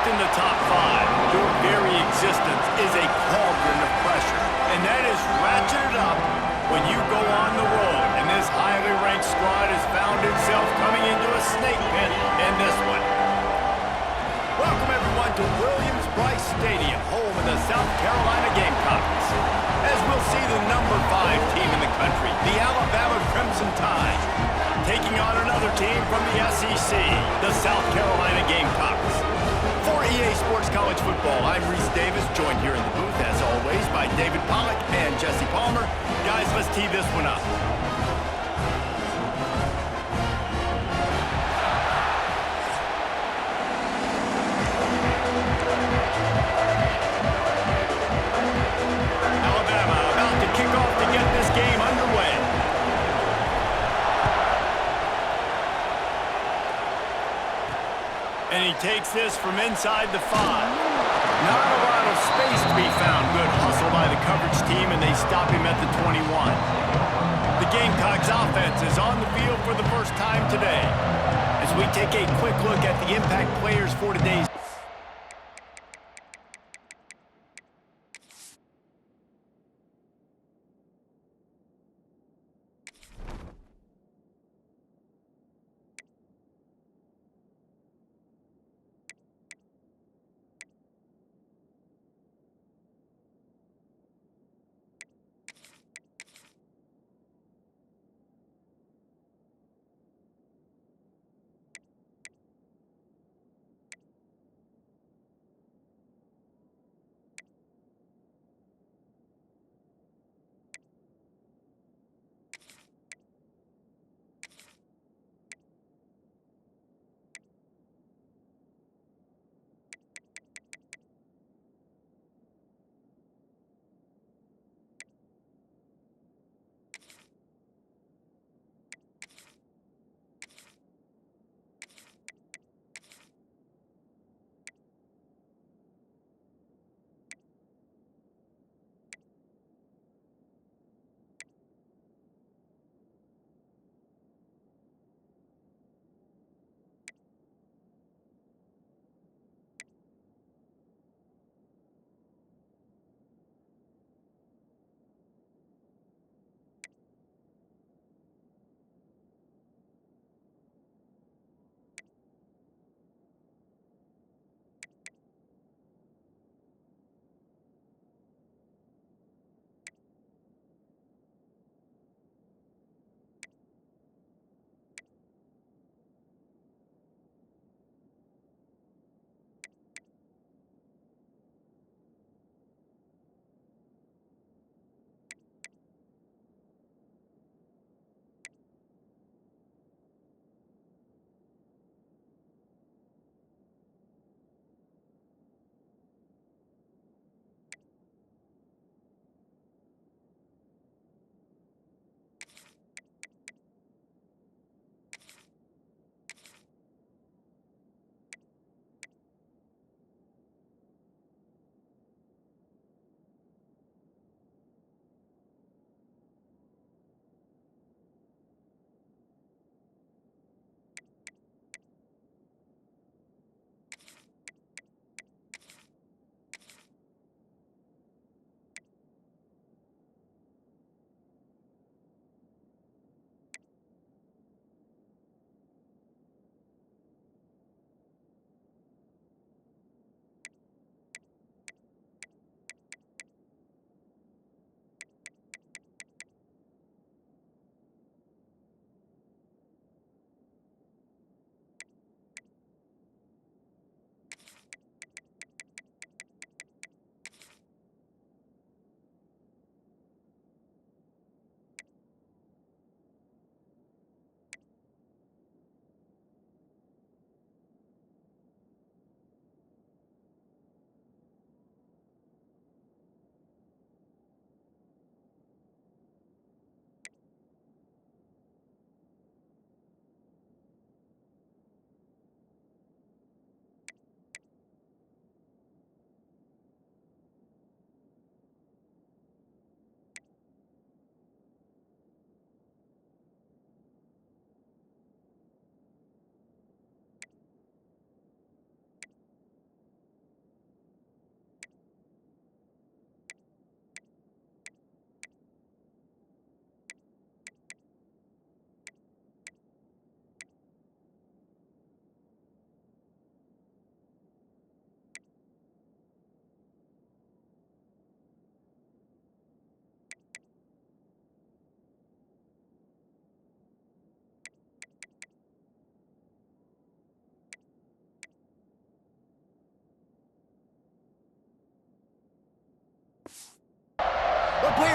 in the top five, your very existence is a cauldron of pressure. And that is ratcheted up when you go on the road. And this highly ranked squad has found itself coming into a snake pit in this one. Welcome everyone to Williams-Brice Stadium, home of the South Carolina Gamecocks. As we'll see the number 5 team in the country, the Alabama Crimson Tide, taking on another team from the SEC, the South Carolina Gamecocks. For EA Sports College Football, I'm Reese Davis, joined here in the booth, as always, by David Pollack and Jesse Palmer. Guys, let's tee this one up. Alabama about to kick off to get this game underway. And he takes this from inside the 5. Not a lot of space to be found. Good hustle by the coverage team, and they stop him at the 21. The Gamecocks offense is on the field for the first time today. As we take a quick look at the impact players for today's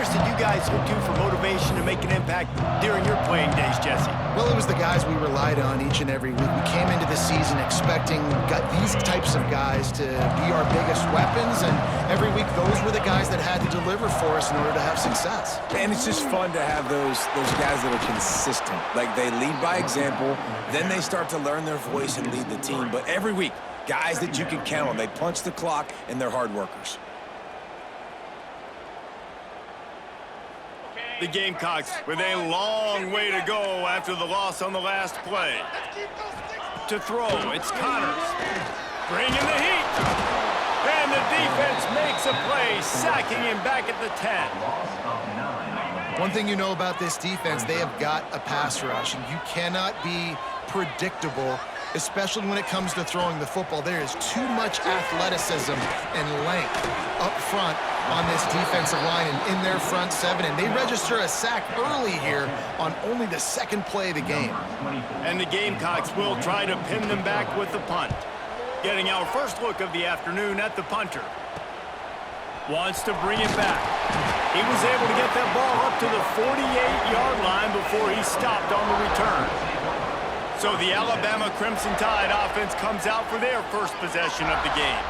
players did you guys look to for motivation to make an impact during your playing days, Jesse? Well, it was the guys we relied on each and every week. We came into the season expecting these types of guys to be our biggest weapons, and every week those were the guys that had to deliver for us in order to have success. And it's just fun to have those guys that are consistent. Like, they lead by example, then they start to learn their voice and lead the team. But every week, guys that you can count on. They punch the clock, and they're hard workers. The Gamecocks with a long way to go after the loss on the last play. To throw, it's Connors. Bringing the heat. And the defense makes a play, sacking him back at the 10. One thing you know about this defense, they have got a pass rush, and you cannot be predictable, especially when it comes to throwing the football. There is too much athleticism and length up front on this defensive line and in their front seven, and they register a sack early here on only the second play of the game. And the Gamecocks will try to pin them back with the punt. Getting our first look of the afternoon at the punter. Wants to bring it back. He was able to get that ball up to the 48-yard line before he stopped on the return. So the Alabama Crimson Tide offense comes out for their first possession of the game.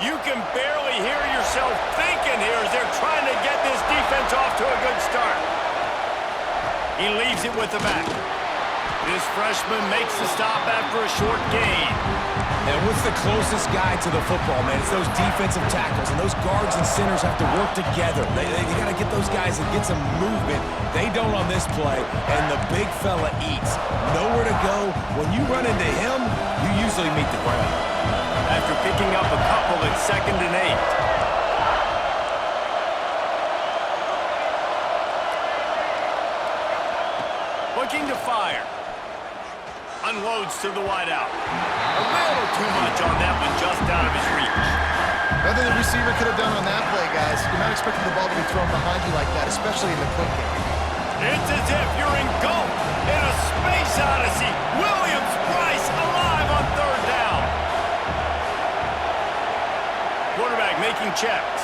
You can barely hear yourself thinking here as they're trying to get this defense off to a good start. He leaves it with the back. This freshman makes the stop after a short gain. And what's the closest guy to the football, man? It's those defensive tackles, and those guards and centers have to work together. They got to get those guys and get some movement. They don't on this play, and the big fella eats. Nowhere to go. When you run into him, you usually meet the ground. After picking up a couple, it's 2nd and 8. Looking to fire. Unloads to the wideout. A little too much on that one, just out of his reach. Nothing the receiver could have done on that play, guys. You're not expecting the ball to be thrown behind you like that, especially in the quick game. It's as if you're engulfed in a space odyssey. Williams-Brice alive on 3rd down. Quarterback making checks.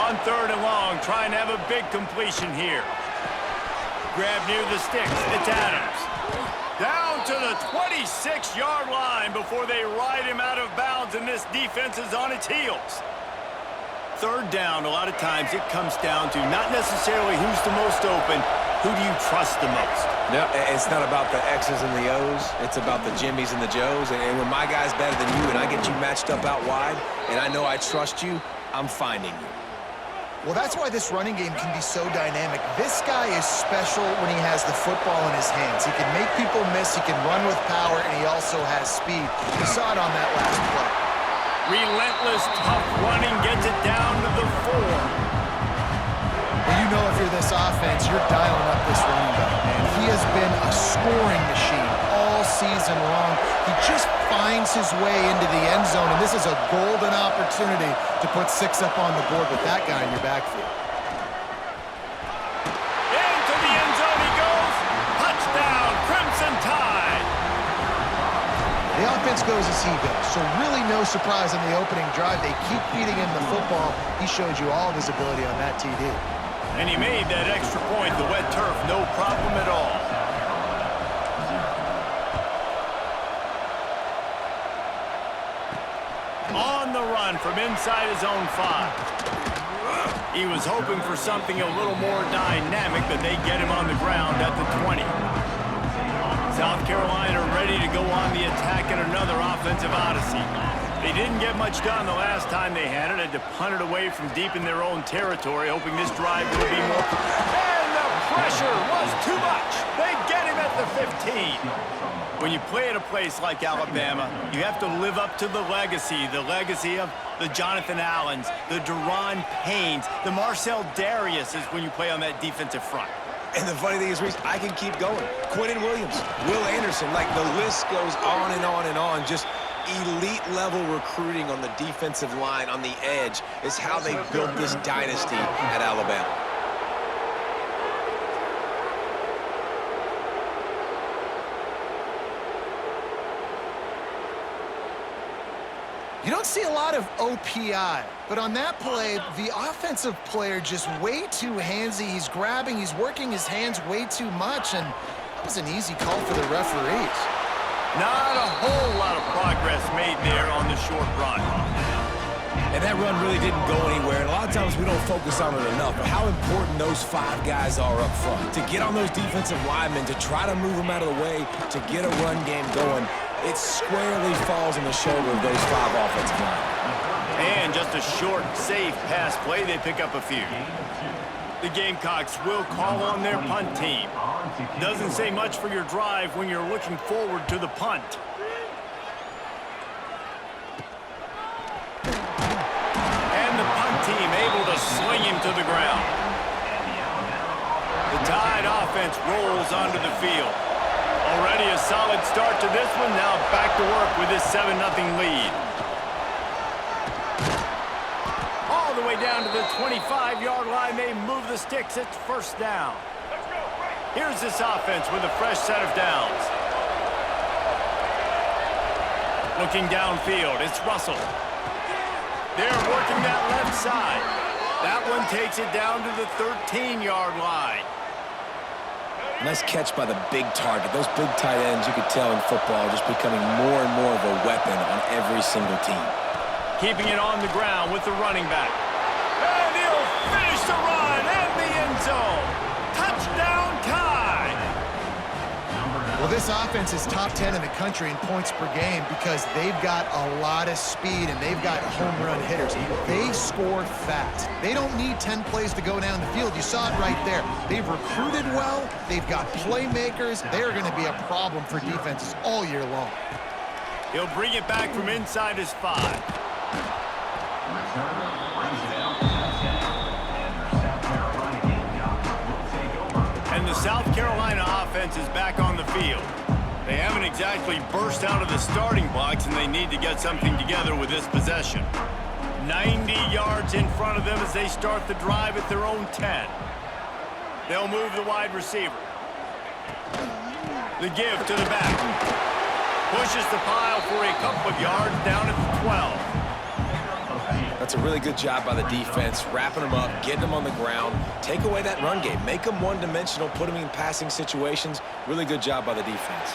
On 3rd and long, trying to have a big completion here. Grab near the sticks. It's Adams. Down to the 26-yard line before they ride him out of bounds, and this defense is on its heels. 3rd down, a lot of times it comes down to not necessarily who's the most open, who do you trust the most? Yeah, it's not about the X's and the O's. It's about the Jimmies and the Joes. And when my guy's better than you and I get you matched up out wide, and I know I trust you, I'm finding you. Well, that's why this running game can be so dynamic. This guy is special when he has the football in his hands. He can make people miss, he can run with power, and he also has speed. We saw it on that last play. Relentless, tough running gets it down to the 4. Well, you know if you're this offense, you're dialing up this running back, man. He has been a scoring machine all season long. He just finds his way into the end zone, and this is a golden opportunity to put 6 up on the board with that guy in your backfield. Into the end zone he goes. Touchdown, Crimson Tide. The offense goes as he goes, so really no surprise in the opening drive. They keep feeding him the football. He showed you all of his ability on that TD. And he made that extra point, the wet turf, no problem at all. On the run from inside his own 5. He was hoping for something a little more dynamic, but they get him on the ground at the 20. South Carolina ready to go on the attack in another offensive odyssey. They didn't get much done the last time they had it. Had to punt it away from deep in their own territory, hoping this drive will be more. And the pressure was too much. They get him at the 15. When you play at a place like Alabama, you have to live up to the legacy of the Jonathan Allens, the Deron Paynes, the Marcel Dariuses when you play on that defensive front. And the funny thing is, Reese, I can keep going. Quentin Williams, Will Anderson, like the list goes on and on and on. Just elite-level recruiting on the defensive line, on the edge, is how they built this dynasty at Alabama. don't see a lot of OPI, but on that play, the offensive player just way too handsy. He's grabbing, he's working his hands way too much, and that was an easy call for the referees. Not a whole lot of progress made there on the short run. And that run really didn't go anywhere, and a lot of times we don't focus on it enough, but how important those 5 guys are up front. To get on those defensive linemen, to try to move them out of the way, to get a run game going, it squarely falls on the shoulder of those 5 offensive linemen. And just a short, safe pass play, they pick up a few. The Gamecocks will call on their punt team. Doesn't say much for your drive when you're looking forward to the punt. And the punt team able to sling him to the ground. The Tide offense rolls onto the field. Already a solid start to this one. Now back to work with this 7-0 lead. All the way down to the 25-yard line. They move the sticks. It's first down. Here's this offense with a fresh set of downs. Looking downfield, it's Russell. They're working that left side. That one takes it down to the 13-yard line. Nice catch by the big target. Those big tight ends, you could tell in football, just becoming more and more of a weapon on every single team. Keeping it on the ground with the running back. And he'll finish the run in the end zone. Touchdown, Tide! Well, this offense is top 10 in the country in points per game because they've got a lot of speed and they've got home run hitters. They score fast. They don't need 10 plays to go down the field. You saw it right there. They've recruited well. They've got playmakers. They're going to be a problem for defenses all year long. He'll bring it back from inside his 5. And the South Carolina offense is back on the field. They haven't exactly burst out of the starting blocks, and they need to get something together with this possession. 90 yards in front of them as they start the drive at their own 10. They'll move the wide receiver. The give to the back. Pushes the pile for a couple of yards down at the 12. That's a really good job by the defense, wrapping them up, getting them on the ground, take away that run game, make them one-dimensional, put them in passing situations. Really good job by the defense.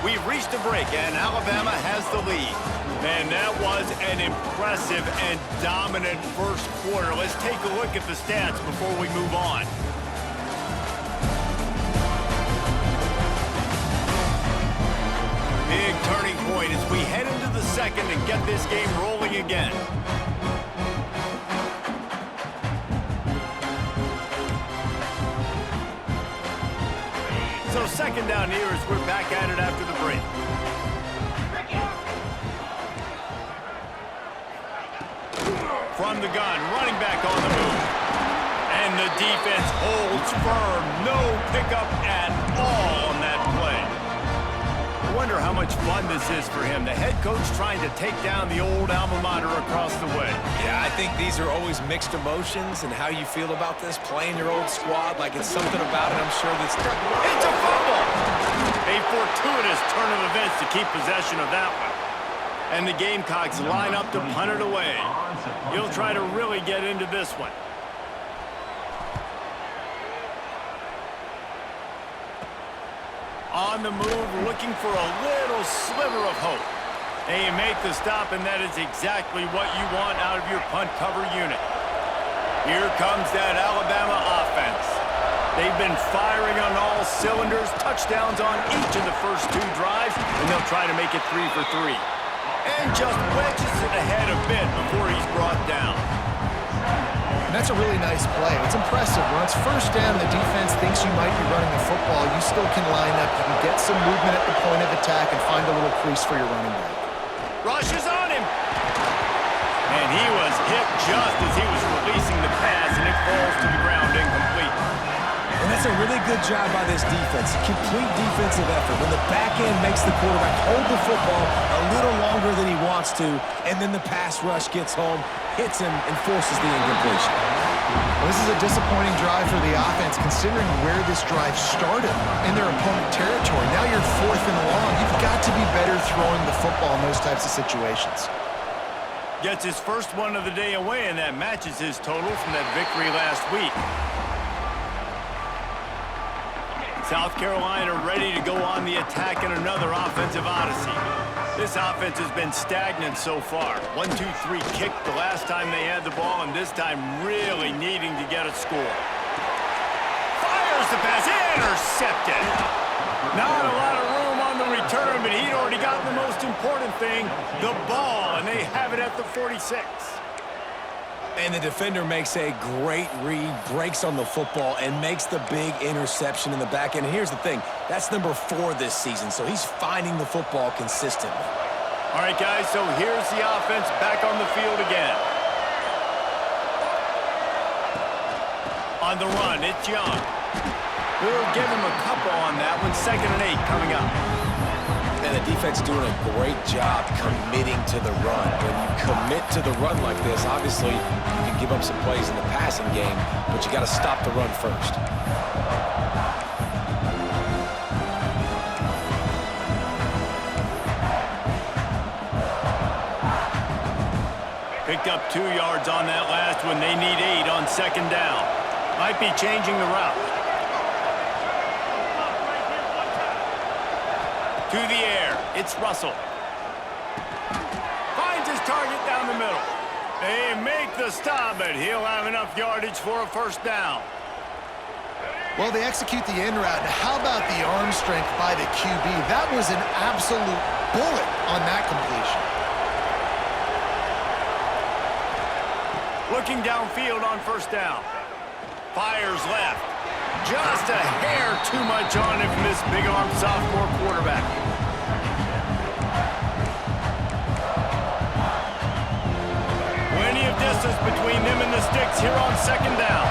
We've reached a break, and Alabama has the lead. Man, that was an impressive and dominant first quarter. Let's take a look at the stats before we move on. Big turning point as we head into the second and get this game rolling again. So second down here as we're back at it after the break. From the gun, running back on the move. And the defense holds firm. No pickup at all on that play. I wonder how much fun this is for him. The head coach trying to take down the old alma mater across the way. Yeah, I think these are always mixed emotions and how you feel about this, playing your old squad, like it's something about it, I'm sure that's... It's a fumble! A fortuitous turn of events to keep possession of that one. And the Gamecocks line up to punt it away. He'll try to really get into this one. On the move, looking for a little sliver of hope. And you make the stop, and that is exactly what you want out of your punt cover unit. Here comes that Alabama offense. They've been firing on all cylinders, touchdowns on each of the first 2 drives, and they'll try to make it 3 for 3. And just wedges it ahead a bit before he's brought down. And that's a really nice play. It's impressive. When it's first down, the defense thinks you might be running the football. You still can line up. You can get some movement at the point of attack and find a little crease for your running back. Rush is on him. And he was hit just as he was releasing the pass, and it falls to the ground incomplete. And that's a really good job by this defense. Complete defensive effort. When the back end makes the quarterback hold the football a little longer than he wants to, and then the pass rush gets home, hits him, and forces the incompletion. Well, this is a disappointing drive for the offense, considering where this drive started in their opponent territory. Now you're 4th and long. You've got to be better throwing the football in those types of situations. Gets his first one of the day away, and that matches his total from that victory last week. South Carolina ready to go on the attack in another offensive odyssey. This offense has been stagnant so far. 1-2-3 kick the last time they had the ball, and this time really needing to get a score. Fires the pass, intercepted. Not a lot of room on the return, but he'd already gotten the most important thing, the ball, and they have it at the 46. And the defender makes a great read, breaks on the football, and makes the big interception in the back end. And here's the thing, that's number 4 this season, so he's finding the football consistently. All right, guys, so here's the offense back on the field again. On the run, it's Young. We'll give him a couple on that one. 2nd and 8 coming up. And the defense doing a great job committing to the run. When you commit to the run like this, obviously you can give up some plays in the passing game, but you got to stop the run first. Picked up 2 yards on that last one. They need 8 on 2nd down. Might be changing the route. To the air, it's Russell. Finds his target down the middle. They make the stop, but he'll have enough yardage for a 1st down. Well, they execute the end route. Now, how about the arm strength by the QB? That was an absolute bullet on that completion. Looking downfield on 1st down. Fires left. Just a hair too much on him from this big-arm sophomore quarterback. Plenty of distance between them and the sticks here on 2nd down.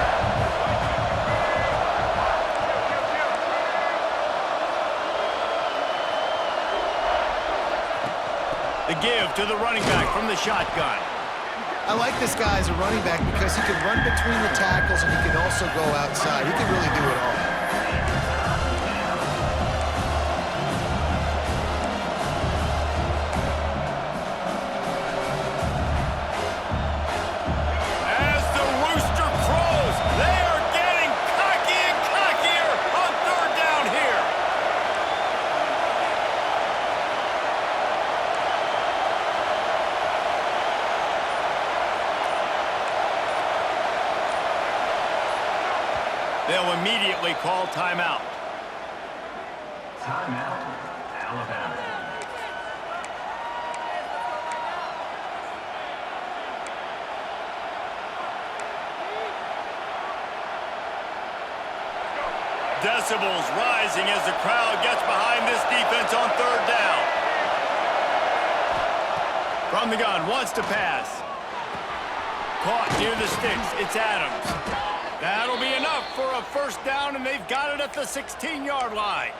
The give to the running back from the shotgun. I like this guy as a running back because he can run between the tackles and he can also go outside. He can really do it all. As the rooster crows, they are getting cocky and cockier on 3rd down here. They'll immediately call timeout. Timeout, Alabama. Decibels rising as the crowd gets behind this defense on 3rd down. From the gun, wants to pass. Caught near the sticks, it's Adams. That'll be enough for a 1st down, and they've got it at the 16-yard line.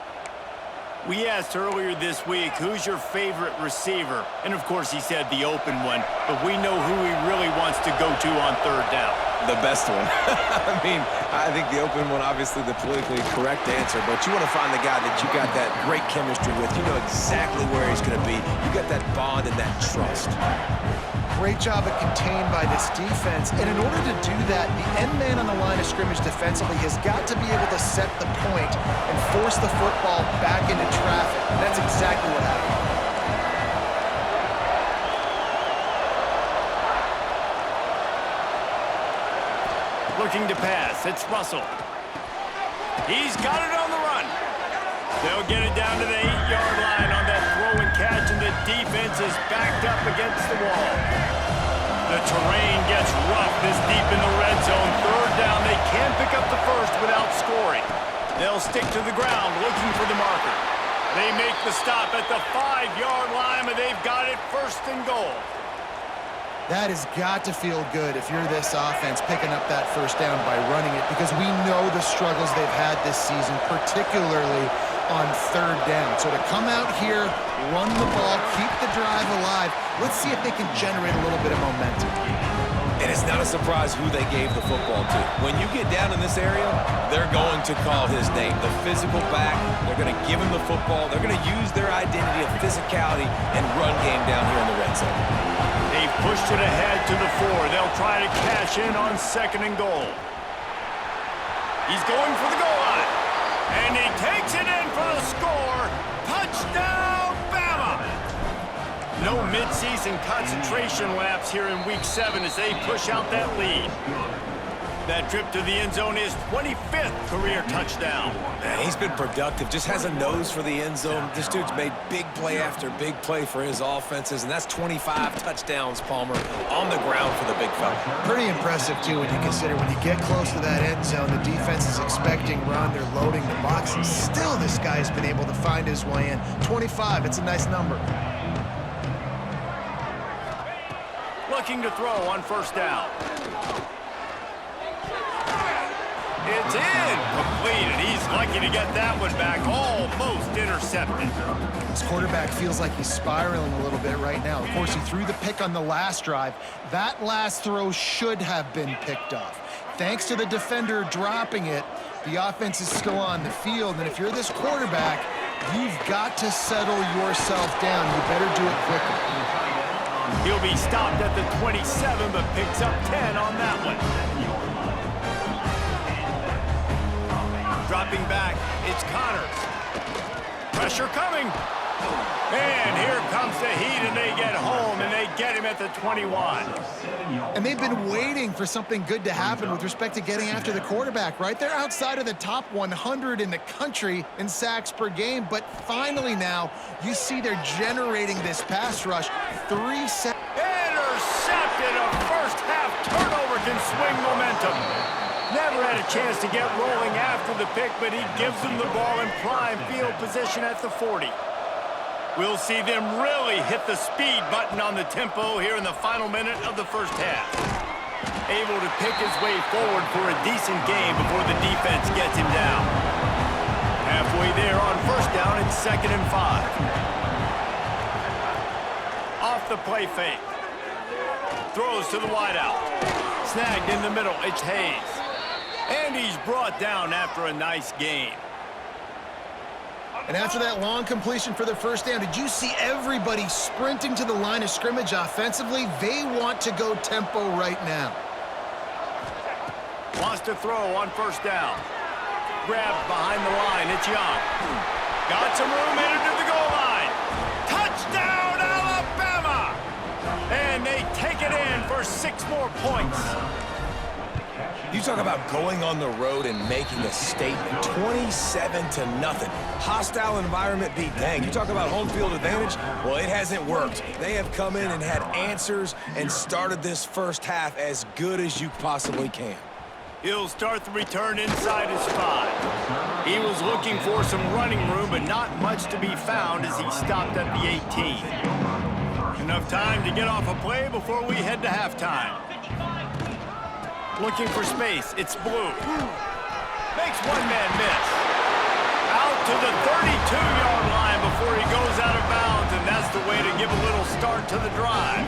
We asked earlier this week, who's your favorite receiver? And, of course, he said the open one, but we know who he really wants to go to on 3rd down. The best one. I mean, I think the open one, obviously the politically correct answer, but you want to find the guy that you got that great chemistry with. You know exactly where he's going to be. You got that bond and that trust. Great job of contained by this defense. And in order to do that, the end man on the line of scrimmage defensively has got to be able to set the point and force the football back into traffic. And that's exactly what happened. Looking to pass, it's Russell. He's got it on the run. They'll get it down to the 8-yard line on that throw and catch, and the defense is backed up against the wall. The terrain gets rough this deep in the red zone. 3rd down, they can't pick up the 1st without scoring. They'll stick to the ground looking for the marker. They make the stop at the 5-yard line, and they've got it 1st and goal. That has got to feel good if you're this offense picking up that 1st down by running it, because we know the struggles they've had this season, particularly on 3rd down. So to come out here, run the ball, keep the drive alive, let's see if they can generate a little bit of momentum. And it's not a surprise who they gave the football to. When you get down in this area, they're going to call his name. The physical back, they're going to give him the football. They're going to use their identity of physicality and run game down here in the red zone. They've pushed it ahead to the 4. They'll try to cash in on 2nd and goal. He's going for the goal line. And he takes it in for the score. Touchdown, Bama! No midseason concentration laps here in Week 7 as they push out that lead. That trip to the end zone is 25th career touchdown. Man, he's been productive, just has a nose for the end zone. This dude's made big play after big play for his offenses, and that's 25 touchdowns, Palmer, on the ground for the big fella. Pretty impressive, too, when you consider when you get close to that end zone, the defense is expecting run, they're loading the box, and still this guy's been able to find his way in. 25, it's a nice number. Looking to throw on 1st down. It's in. Complete, and he's lucky to get that one back. Almost intercepted. This quarterback feels like he's spiraling a little bit right now. Of course, he threw the pick on the last drive. That last throw should have been picked off. Thanks to the defender dropping it, the offense is still on the field, and if you're this quarterback, you've got to settle yourself down. You better do it quickly. He'll be stopped at the 27, but picks up 10 on that one. Dropping back, it's Connors. Pressure coming. And here comes the heat, and they get home, and they get him at the 21. And they've been waiting for something good to happen with respect to getting after the quarterback, right? They're outside of the top 100 in the country in sacks per game, but finally now, you see they're generating this pass rush. 3 sacks. Intercepted. A first-half turnover can swing momentum. Never had a chance to get rolling after the pick, but he gives them the ball in prime field position at the 40. We'll see them really hit the speed button on the tempo here in the final minute of the first half. Able to pick his way forward for a decent game before the defense gets him down. Halfway there on 1st down, it's 2nd and 5. Off the play fake. Throws to the wideout. Snagged in the middle, it's Hayes. And he's brought down after a nice gain. And after that long completion for the 1st down, did you see everybody sprinting to the line of scrimmage offensively? They want to go tempo right now. Wants to throw on 1st down. Grabbed behind the line, it's Young. Got some room, headed to the goal line. Touchdown, Alabama! And they take it in for 6 more points. You talk about going on the road and making a statement. 27-0. Hostile environment beat dang. You talk about home field advantage. Well, it hasn't worked. They have come in and had answers and started this first half as good as you possibly can. He'll start the return inside his 5. He was looking for some running room, but not much to be found as he stopped at the 18. Enough time to get off a play before we head to halftime. Looking for space, it's Blue. Makes one man miss. Out to the 32-yard line before he goes out of bounds, and that's the way to give a little start to the drive.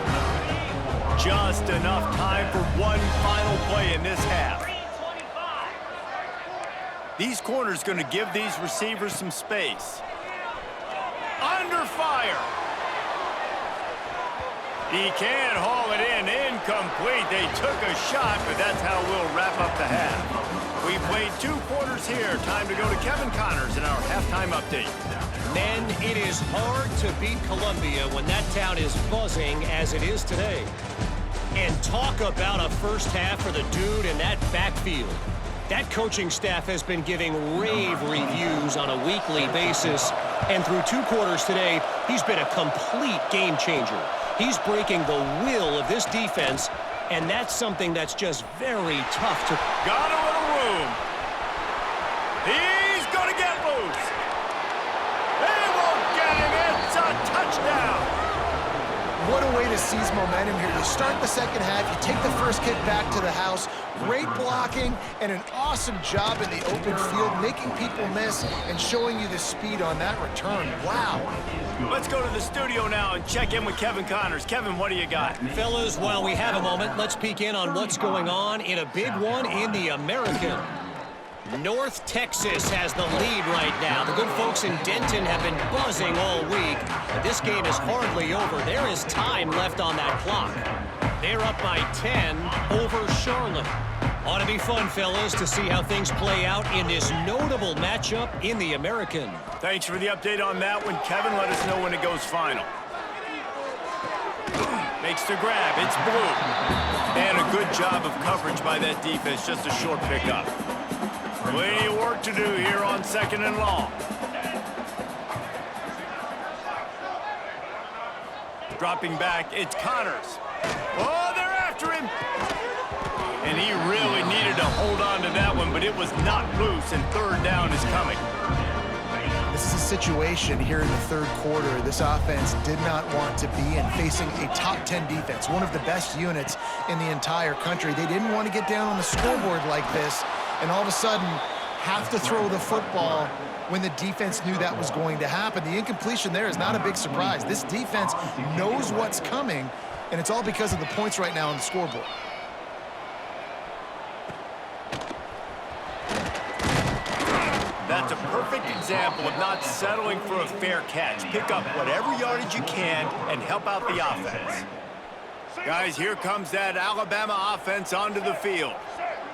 Just enough time for one final play in this half. These corners going to give these receivers some space. Under fire. He can't haul it in. Incomplete. They took a shot, but that's how we'll wrap up the half. We played 2 quarters here. Time to go to Kevin Connors in our halftime update. Men, it is hard to beat Columbia when that town is buzzing as it is today. And talk about a first half for the dude in that backfield. That coaching staff has been giving rave reviews on a weekly basis. And through 2 quarters today, he's been a complete game changer. He's breaking the will of this defense, and that's something that's just very tough to... Got a little room. He's going to get loose. They won't get him. It's a touchdown. What a way to seize momentum here. You start the second half, you take the first kick back to the house, great blocking, and an awesome job in the open field, making people miss and showing you the speed on that return. Wow. Let's go to the studio now and check in with Kevin Connors. Kevin, what do you got? Fellas, while we have a moment, let's peek in on what's going on in a big one in the American. North Texas has the lead right now. The good folks in Denton have been buzzing all week, but this game is hardly over. There is time left on that clock. They're up by 10 over Charlotte. Ought to be fun, fellas, to see how things play out in this notable matchup in the American. Thanks for the update on that one, Kevin. Let us know when it goes final. Makes the grab. It's blue. And a good job of coverage by that defense. Just a short pickup. Plenty of work to do here on 2nd and long. Dropping back, it's Connors. Oh, they're after him. And he really needed to hold on to that one, but it was not loose, and 3rd down is coming. This is a situation here in the 3rd quarter this offense did not want to be in, facing a top 10 defense, one of the best units in the entire country. They didn't want to get down on the scoreboard like this, and all of a sudden have to throw the football when the defense knew that was going to happen. The incompletion there is not a big surprise. This defense knows what's coming, and it's all because of the points right now on the scoreboard. That's a perfect example of not settling for a fair catch. Pick up whatever yardage you can and help out the offense. Guys, here comes that Alabama offense onto the field.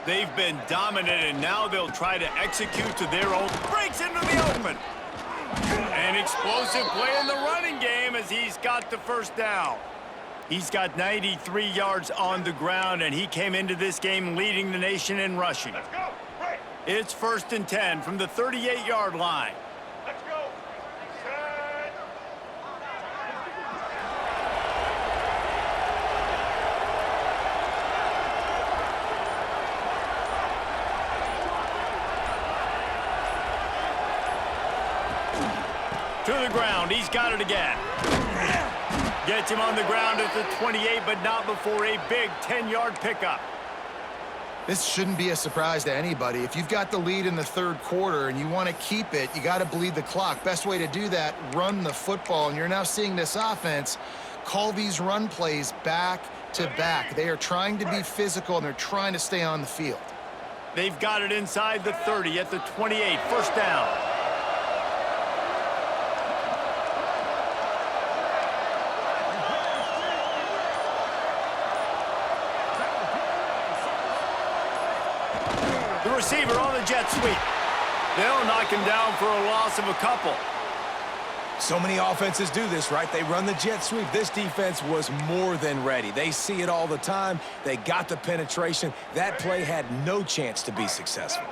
They've been dominant, and now they'll try to execute to their own. Breaks into the open. An explosive play in the running game as he's got the 1st down. He's got 93 yards on the ground, and he came into this game leading the nation in rushing. It's 1st and 10 from the 38-yard line. Let's go. Set. To the ground. He's got it again. Gets him on the ground at the 28, but not before a big 10-yard pickup. This shouldn't be a surprise to anybody. If you've got the lead in the 3rd quarter and you want to keep it, you got to bleed the clock. Best way to do that, run the football. And you're now seeing this offense call these run plays back to back. They are trying to be physical, and they're trying to stay on the field. They've got it inside the 30 at the 28. 1st down. The receiver on the jet sweep. They'll knock him down for a loss of a couple. So many offenses do this, right? They run the jet sweep. This defense was more than ready. They see it all the time. They got the penetration. That play had no chance to be successful.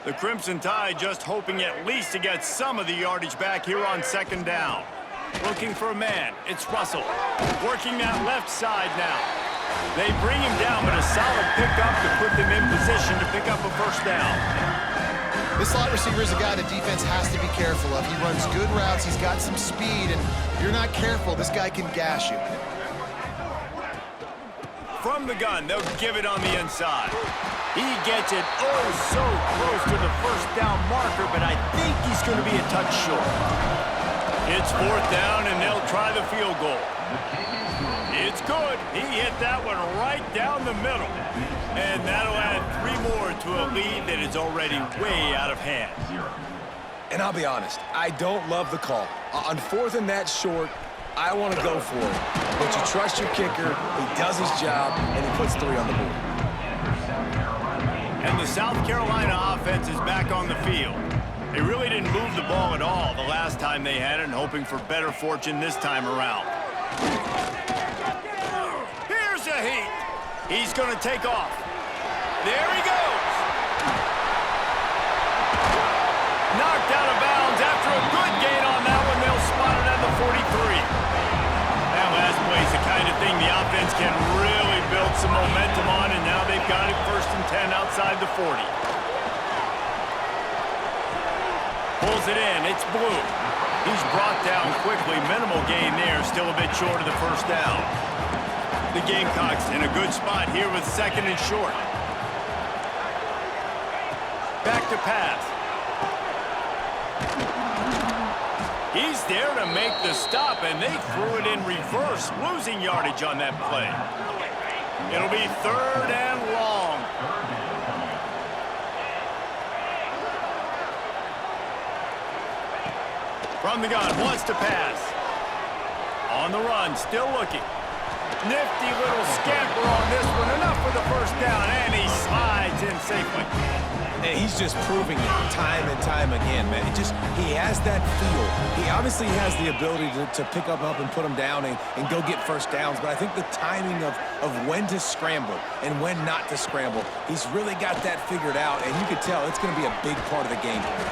The Crimson Tide just hoping at least to get some of the yardage back here on 2nd down. Looking for a man. It's Russell. Working that left side now. They bring him down, but a solid pickup to put them in position to pick up a 1st down. This slot receiver is a guy the defense has to be careful of. He runs good routes. He's got some speed, and if you're not careful, this guy can gash you. From the gun, they'll give it on the inside. He gets it oh so close to the 1st down marker, but I think he's going to be a touch short. It's 4th down, and they'll try the field goal. It's good. He hit that one right down the middle. And that'll add 3 more to a lead that is already way out of hand. And I'll be honest, I don't love the call. On 4th and that short, I want to go for it. But you trust your kicker, he does his job, and he puts 3 on the board. And the South Carolina offense is back on the field. They really didn't move the ball at all the last time they had it, and hoping for better fortune this time around. Here's a heat. He's going to take off. There he goes. Knocked out of bounds after a good gain on that one. They'll spot it at the 43. That last play is the kind of thing the offense can really build some momentum on, and now they've got it 1st and 10 outside the 40. Pulls it in. It's blue. He's brought down quickly. Minimal gain there. Still a bit short of the first down. The Gamecocks in a good spot here with second and short. Back to pass. He's there to make the stop, and they threw it in reverse, losing yardage on that play. It'll be third and long. From the gun, wants to pass. On the run, still looking. Nifty little scamper on this one. Enough for the first down, and he slides in safely. And he's just proving it time and time again, man. He has that feel. He obviously has the ability to pick up and put them down and go get first downs, but I think the timing of when to scramble and when not to scramble, he's really got that figured out, and you can tell it's going to be a big part of the game plan.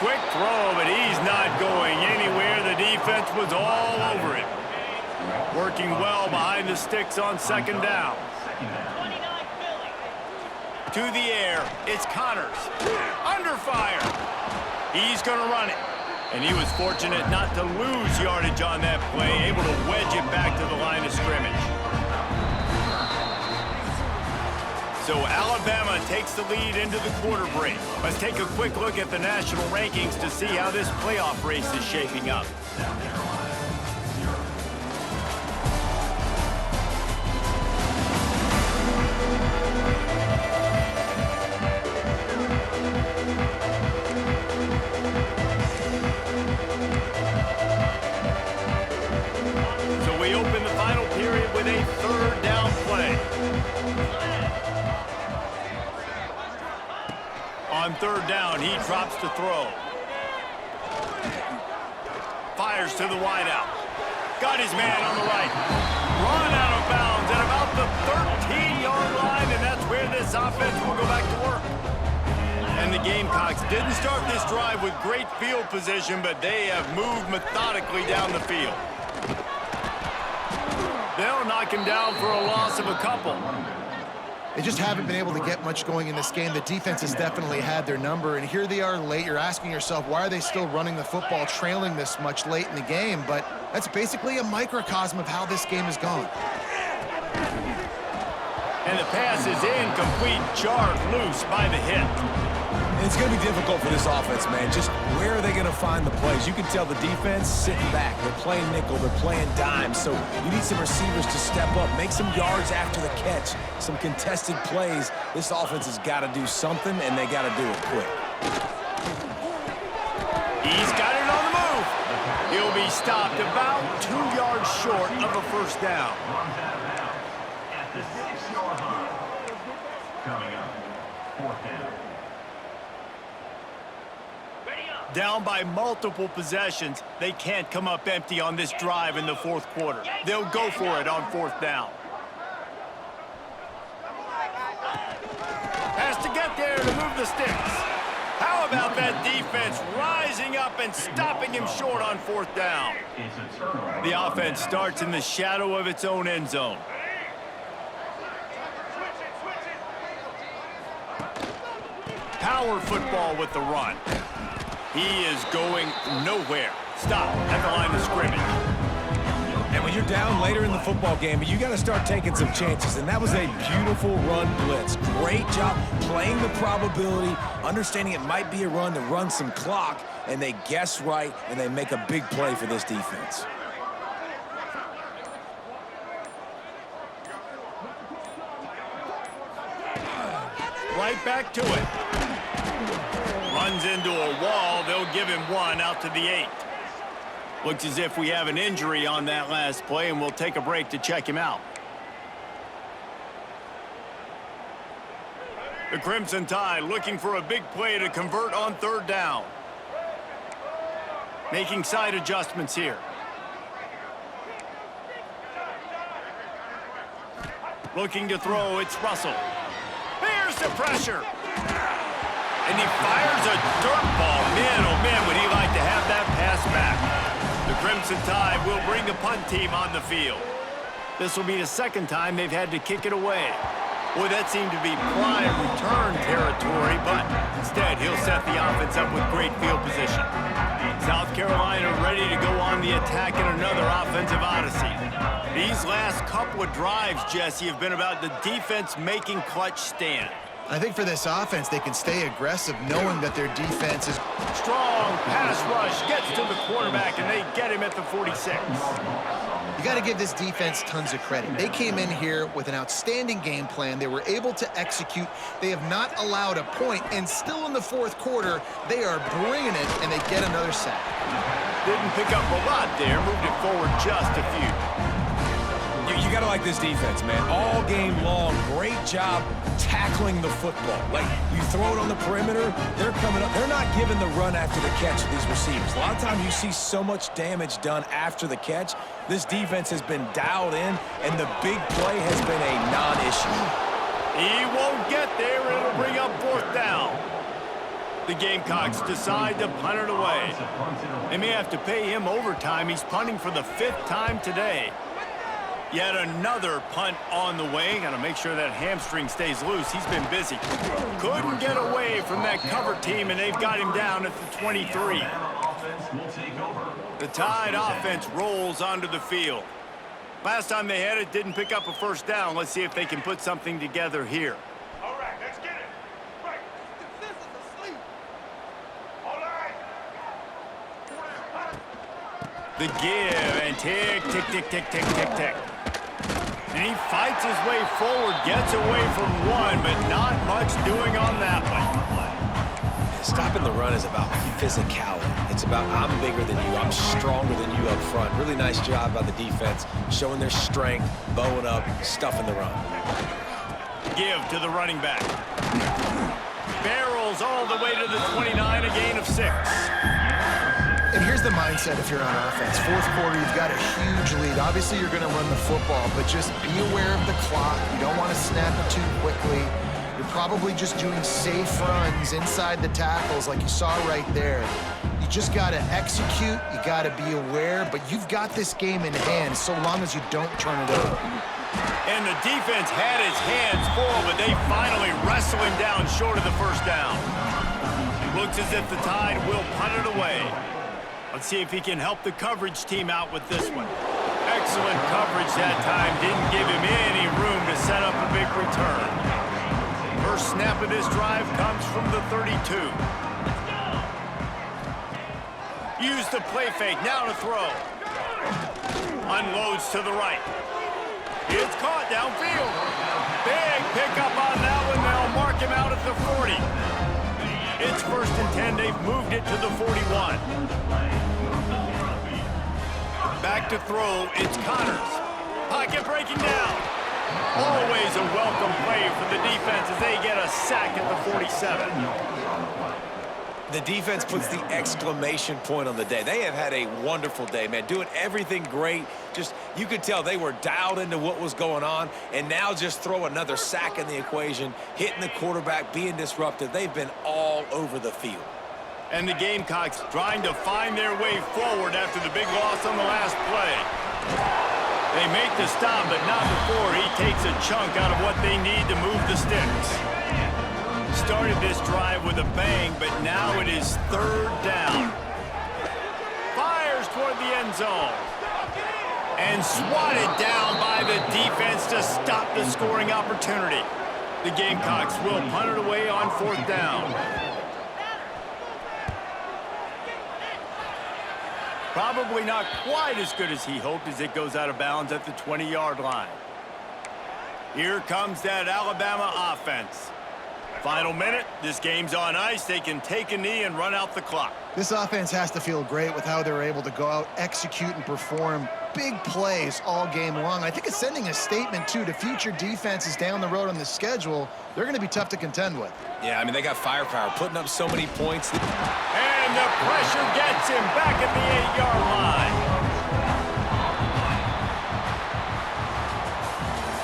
Quick throw, but he's not going anywhere. The defense was all over it. Working well behind the sticks on second down. To the air, it's Connors. Under fire. He's going to run it. And he was fortunate not to lose yardage on that play, able to wedge it back to the line of scrimmage. So Alabama takes the lead into the quarter break. Let's take a quick look at the national rankings to see how this playoff race is shaping up. So we open the final period with a third down play. On third down, he drops to throw. Fires to the wideout. Got his man on the right. Run out of bounds at about the 13-yard line, and that's where this offense will go back to work. And the Gamecocks didn't start this drive with great field position, but they have moved methodically down the field. They'll knock him down for a loss of a couple. They just haven't been able to get much going in this game. The defense has definitely had their number, and here they are late. You're asking yourself, why are they still running the football, trailing this much late in the game? But that's basically a microcosm of how this game has gone. And the pass is incomplete, jarred loose by the hit. And it's going to be difficult for this offense, man. Just where are they going to find the plays? You can tell the defense sitting back. They're playing nickel. They're playing dime. So you need some receivers to step up, make some yards after the catch, some contested plays. This offense has got to do something, and they got to do it quick. He's got it on the move. He'll be stopped about 2 yards short of a first down. At the 6-yard line. Coming up, fourth down. Down by multiple possessions, they can't come up empty on this drive in the fourth quarter. They'll go for it on fourth down. Has to get there to move the sticks. How about that defense rising up and stopping him short on fourth down? The offense starts in the shadow of its own end zone. Power football with the run. He is going nowhere. Stop at the line of scrimmage. And when you're down later in the football game, you got to start taking some chances. And that was a beautiful run blitz. Great job playing the probability, understanding it might be a run to run some clock, and they guess right, and they make a big play for this defense. Right back to it. Runs into a wall. They'll give him one out to the 8. Looks as if we have an injury on that last play, and we'll take a break to check him out. The Crimson Tide looking for a big play to convert on third down. Making side adjustments here. Looking to throw, it's Russell. Here's the pressure. And he fires a dirt ball. Man, oh man, would he like to have that pass back. The Crimson Tide will bring the punt team on the field. This will be the second time they've had to kick it away. Boy, that seemed to be prime return territory, but instead he'll set the offense up with great field position. South Carolina ready to go on the attack in another offensive odyssey. These last couple of drives, Jesse, have been about the defense making clutch stand. I think for this offense, they can stay aggressive knowing that their defense is... Strong pass rush gets to the quarterback, and they get him at the 46. You got to give this defense tons of credit. They came in here with an outstanding game plan. They were able to execute. They have not allowed a point, and still in the fourth quarter, they are bringing it, and they get another sack. Didn't pick up a lot there, moved it forward just a few. You got to like this defense, man. All game long, great job tackling the football. Like, you throw it on the perimeter, they're coming up. They're not giving the run after the catch to these receivers. A lot of times you see so much damage done after the catch. This defense has been dialed in, and the big play has been a non-issue. He won't get there, and it'll bring up fourth down. The Gamecocks decide to punt it away. They may have to pay him overtime. He's punting for the 5th time today. Yet another punt on the way. Got to make sure that hamstring stays loose. He's been busy. Couldn't get away from that cover team, and they've got him down at the 23. The Tide offense rolls onto the field. Last time they had it, didn't pick up a first down. Let's see if they can put something together here. All right, let's get it. Right. This is asleep. All right. The give and tick, tick, tick, tick, tick, tick, tick. And he fights his way forward, gets away from one, but not much doing on that one. Stopping the run is about physicality. It's about I'm bigger than you, I'm stronger than you up front. Really nice job by the defense, showing their strength, bowing up, stuffing the run. Give to the running back. Barrels all the way to the 29, a gain of 6. And here's the mindset if you're on offense. Fourth quarter, you've got a huge lead. Obviously, you're going to run the football, but just be aware of the clock. You don't want to snap it too quickly. You're probably just doing safe runs inside the tackles like you saw right there. You just got to execute. You got to be aware, but you've got this game in hand so long as you don't turn it over. And the defense had his hands full, but they finally wrestle him down short of the first down. Looks as if the Tide will punt it away. Let's see if he can help the coverage team out with this one. Excellent coverage that time. Didn't give him any room to set up a big return. First snap of this drive comes from the 32. Use the play fake. Now to throw. Unloads to the right. It's caught downfield. Big pickup on that one. They'll mark him out at the 40. It's 1st and 10. They've moved it to the 41. Back to throw. It's Connors. Pocket breaking down. Always a welcome play for the defense as they get a sack at the 47. The defense puts the exclamation point on the day. They have had a wonderful day, man, doing everything great. Just, you could tell they were dialed into what was going on, and now just throw another sack in the equation, hitting the quarterback, being disruptive. They've been all over the field. And the Gamecocks trying to find their way forward after the big loss on the last play. They make the stop, but not before he takes a chunk out of what they need to move the sticks. Started this drive with a bang, but now it is 3rd down. Fires toward the end zone. And swatted down by the defense to stop the scoring opportunity. The Gamecocks will punt it away on 4th down. Probably not quite as good as he hoped as it goes out of bounds at the 20-yard line. Here comes that Alabama offense. Final minute, this game's on ice. They can take a knee and run out the clock. This offense has to feel great with how they're able to go out, execute, and perform big plays all game long. I think it's sending a statement, too, to future defenses down the road on the schedule. They're going to be tough to contend with. Yeah, I mean, they got firepower, putting up so many points. And the pressure gets him back at the 8-yard line.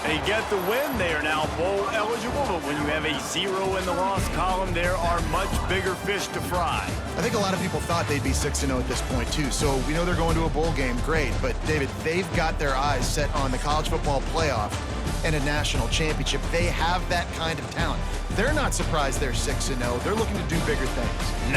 They get the win. They are now bowl eligible, but when you have a 0 in the loss column, there are much bigger fish to fry. I think a lot of people thought they'd be 6-0 at this point, too. So we know they're going to a bowl game. Great. But, David, they've got their eyes set on the college football playoff and a national championship. They have that kind of talent. They're not surprised they're 6-0. They're looking to do bigger things.